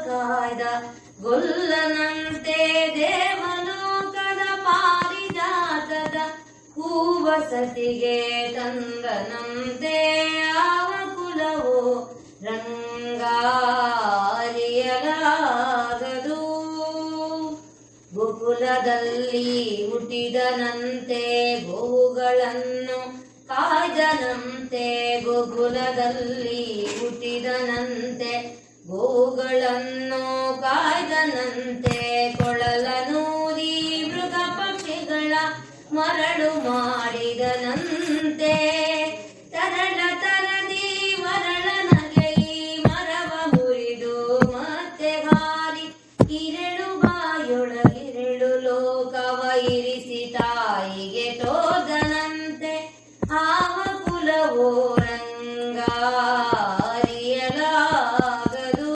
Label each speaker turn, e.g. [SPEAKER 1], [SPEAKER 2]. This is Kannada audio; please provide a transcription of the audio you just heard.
[SPEAKER 1] ಕಾಯ್ದ ಗೊಲ್ಲನಂತೆ ದೇವಲೋಕದ ಪಾರಿಜಾತದ ಹೂವಸತಿಗೆ ತಂದನಂತೆ ಯಾವ ಕುಲವೋ ರಂಗಾರಿಯಲಾಗದು. ಗೋಕುಲದಲ್ಲಿ ಹುಟ್ಟಿದನಂತೆ ಗೋವುಗಳನ್ನು ಕಾಯ್ದನಂತೆ, ಗೋಕುಲದಲ್ಲಿ ಹುಟ್ಟಿದನಂತೆ ಗೋವುಗಳನ್ನು